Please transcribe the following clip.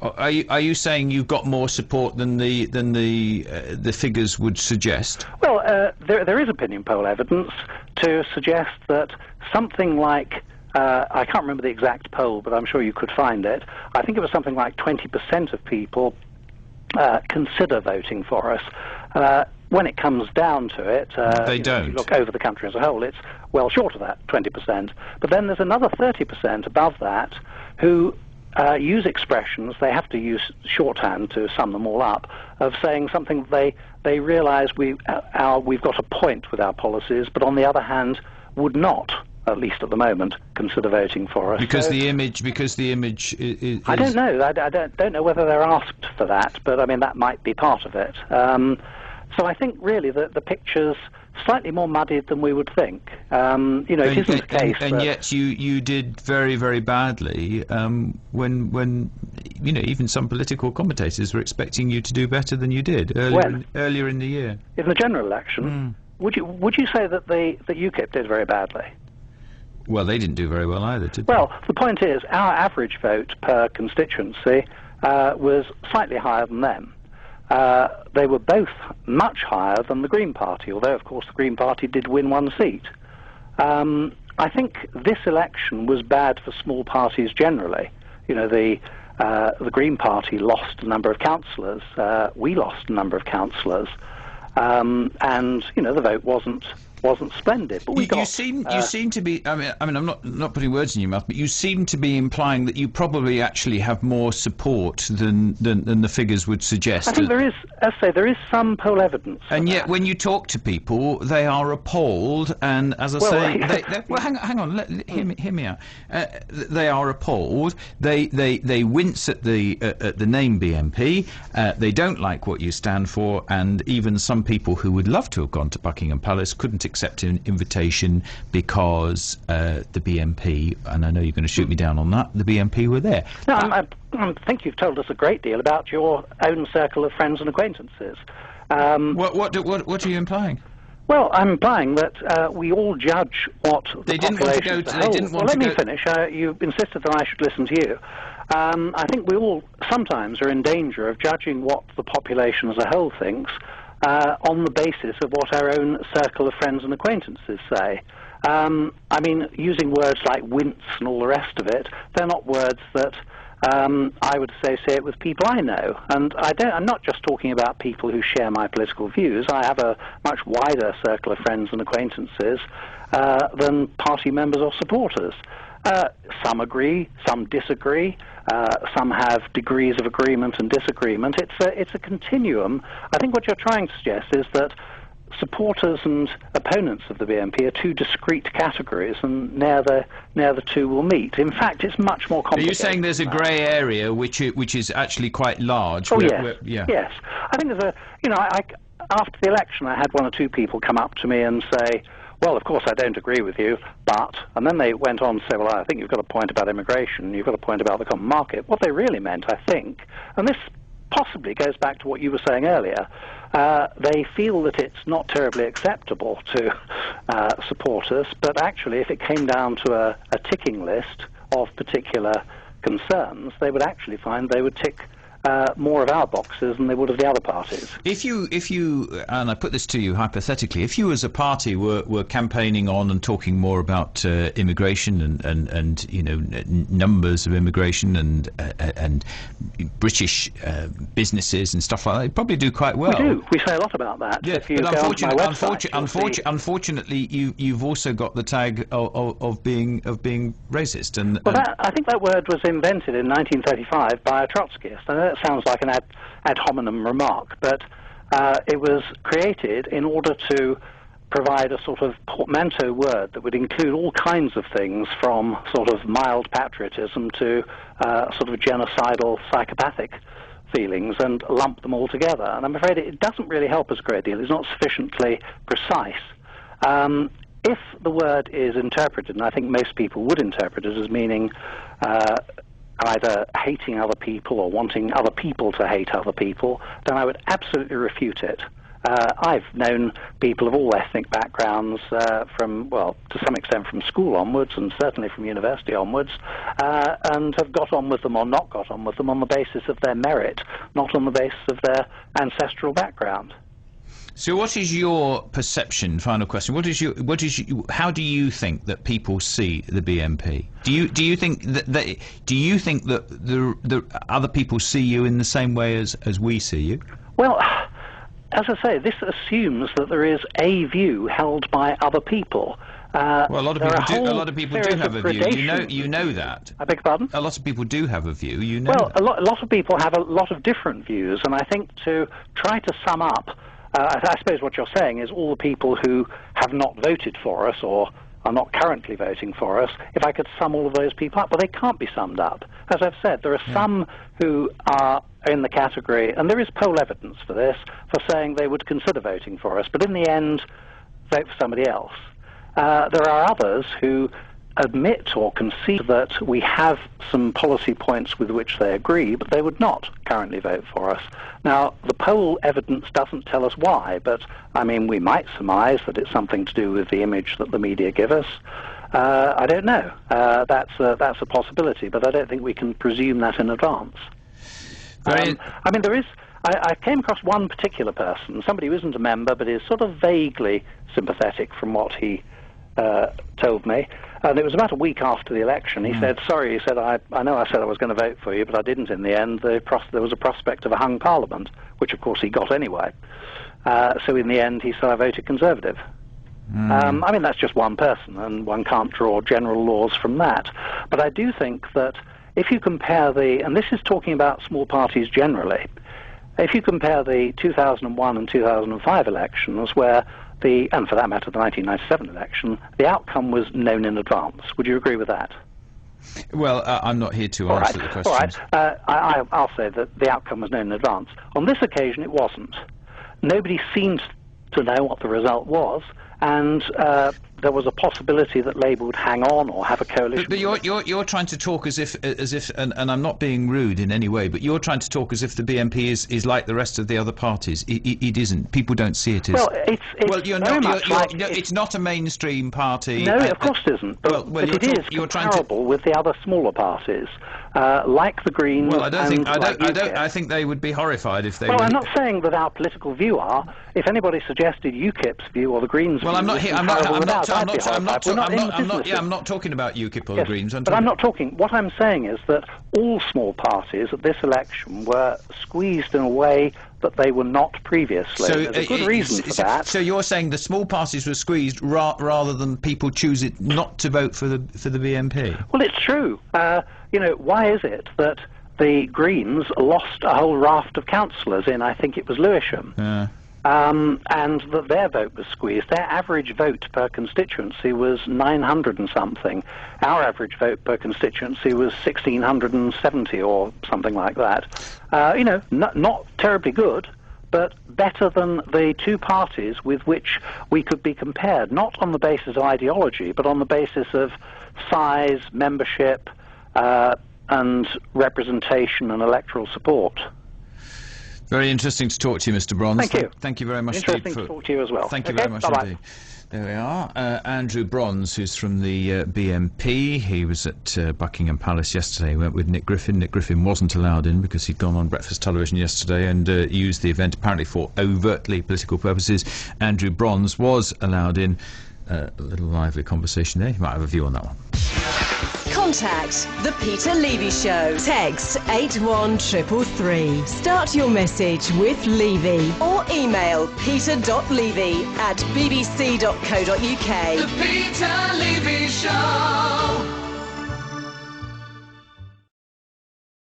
Are you saying you've got more support than the figures would suggest? Well, there is opinion poll evidence to suggest that something like, I can't remember the exact poll, but I'm sure you could find it. I think it was something like 20% of people consider voting for us. When it comes down to it, they don't. If you look over the country as a whole, it's well short of that 20%. But then there's another 30% above that who use expressions, they have to use shorthand to sum them all up, of saying something they realise we've got a point with our policies, but on the other hand would not, at least at the moment, consider voting for us. Because the image is... I don't know. I don't know whether they're asked for that, but I mean that might be part of it. So I think really that the picture's slightly more muddied than we would think. It isn't the case. And yet you did very, very badly when even some political commentators were expecting you to do better than you did earlier in the year. In the general election, would you say that UKIP did very badly? Well, they didn't do very well either, did they? Well, the point is, our average vote per constituency was slightly higher than them. They were both much higher than the Green Party, although, of course, the Green Party did win one seat. I think this election was bad for small parties generally. The Green Party lost a number of councillors. We lost a number of councillors. And, the vote wasn't splendid. But you seem to be. I mean, I'm not putting words in your mouth, but you seem to be implying that you probably actually have more support than the figures would suggest. I think there is, as I say, there is some poll evidence. And yet, when you talk to people, they are appalled. And as I say, hang on, hear me out. They are appalled. They wince at the name BNP. They don't like what you stand for, and even some people who would love to have gone to Buckingham Palace couldn't accept an invitation because the BNP, and I know you're going to shoot me down on that, the BNP were there. No, I think you've told us a great deal about your own circle of friends and acquaintances. What are you implying? Well, I'm implying that we all judge what the population as a whole... Let me finish. You insisted that I should listen to you. I think we all sometimes are in danger of judging what the population as a whole thinks on the basis of what our own circle of friends and acquaintances say. I mean, using words like wince and all the rest of it, they're not words that I would associate with people I know. And I'm not just talking about people who share my political views. I have a much wider circle of friends and acquaintances than party members or supporters. Some agree, some disagree, some have degrees of agreement and disagreement. It's a continuum. I think what you're trying to suggest is that supporters and opponents of the BNP are two discrete categories, and now the two will meet. In fact, it's much more complicated. Are you saying there's a grey area which is actually quite large? Oh, yes. I think there's after the election, I had one or two people come up to me and say, well, of course, I don't agree with you, but... And then they went on to say, well, I think you've got a point about immigration, you've got a point about the common market. What they really meant, I think, and this possibly goes back to what you were saying earlier, they feel that it's not terribly acceptable to support us, but actually, if it came down to a ticking list of particular concerns, they would actually find they would tick more of our boxes than they would of the other parties. If you, and I put this to you hypothetically, if you as a party were campaigning on and talking more about immigration and numbers of immigration and British businesses and stuff like that, you'd probably do quite well. We do. We say a lot about that. Yeah, but unfortunately, you've also got the tag of being racist. I think that word was invented in 1935 by a Trotskyist. I know that sounds like an ad hominem remark, but it was created in order to provide a sort of portmanteau word that would include all kinds of things, from sort of mild patriotism to sort of genocidal psychopathic feelings, and lump them all together. And I'm afraid it doesn't really help us a great deal. It's not sufficiently precise. If the word is interpreted, and I think most people would interpret it as meaning either hating other people or wanting other people to hate other people, then I would absolutely refute it. I've known people of all ethnic backgrounds from, well, to some extent from school onwards and certainly from university onwards, and have got on with them or not got on with them on the basis of their merit, not on the basis of their ancestral background. So what is your perception, final question, how do you think that people see the BNP? Do you think that the other people see you in the same way as we see you? Well, as I say, this assumes that there is a view held by other people. Well, a lot of people do have a view. You know that. I beg your pardon? A lot of people do have a view. You know. Well, that. a lot of people have a lot of different views, and I think to try to sum up, I suppose what you're saying is all the people who have not voted for us or are not currently voting for us, if I could sum all of those people up, well, they can't be summed up. As I've said, there are some who are in the category, and there is poll evidence for this, for saying they would consider voting for us, but in the end, vote for somebody else. There are others who admit or concede that we have some policy points with which they agree, but they would not currently vote for us. Now, the poll evidence doesn't tell us why, but, I mean, we might surmise that it's something to do with the image that the media give us. I don't know. That's a possibility, but I don't think we can presume that in advance. I mean, there is... I came across one particular person, somebody who isn't a member, but is sort of vaguely sympathetic from what he told me. And it was about a week after the election. He said, sorry, he said, I know I said I was going to vote for you, but I didn't in the end. There was a prospect of a hung parliament, which of course he got anyway. So in the end, he said, I voted Conservative. I mean, that's just one person, and one can't draw general laws from that. But I do think that if you compare and this is talking about small parties generally, if you compare the 2001 and 2005 elections, where and for that matter, the 1997 election, the outcome was known in advance. Would you agree with that? Well, I'm not here to answer the question. All right. I'll say that the outcome was known in advance. On this occasion, it wasn't. Nobody seemed to know what the result was, and there was a possibility that Labour would hang on or have a coalition. But you're trying to talk as if, and I'm not being rude in any way, but you're trying to talk as if the BNP is like the rest of the other parties. It isn't. People don't see it as. Well, it's not a mainstream party. No, of course it isn't. But it is comparable with the other smaller parties, like the Greens. Well, I think they would be horrified if they. Well, I'm not saying that our political view are. If anybody suggested UKIP's view or the Greens' view, I'm not talking about UKIP or the Greens. But I'm not talking. What I'm saying is that all small parties at this election were squeezed in a way that they were not previously. So there's a good reason for that. So you're saying the small parties were squeezed rather than people choose it not to vote for the BNP? Well, it's true. Why is it that the Greens lost a whole raft of councillors in, I think it was Lewisham? And that their vote was squeezed. Their average vote per constituency was 900 and something. Our average vote per constituency was 1,670 or something like that. Not terribly good, but better than the two parties with which we could be compared, not on the basis of ideology, but on the basis of size, membership, and representation and electoral support. Very interesting to talk to you, Mr. Brons. Thank you. Thank you very much. Interesting to talk to you as well. Thank you very much indeed. There we are. Andrew Brons, who's from the BNP. He was at Buckingham Palace yesterday. He went with Nick Griffin. Nick Griffin wasn't allowed in because he'd gone on breakfast television yesterday and used the event apparently for overtly political purposes. Andrew Brons was allowed in. A little lively conversation there. You might have a view on that one. Contact The Peter Levy Show. Text 81333. Start your message with Levy or email peter.levy@bbc.co.uk. The Peter Levy Show.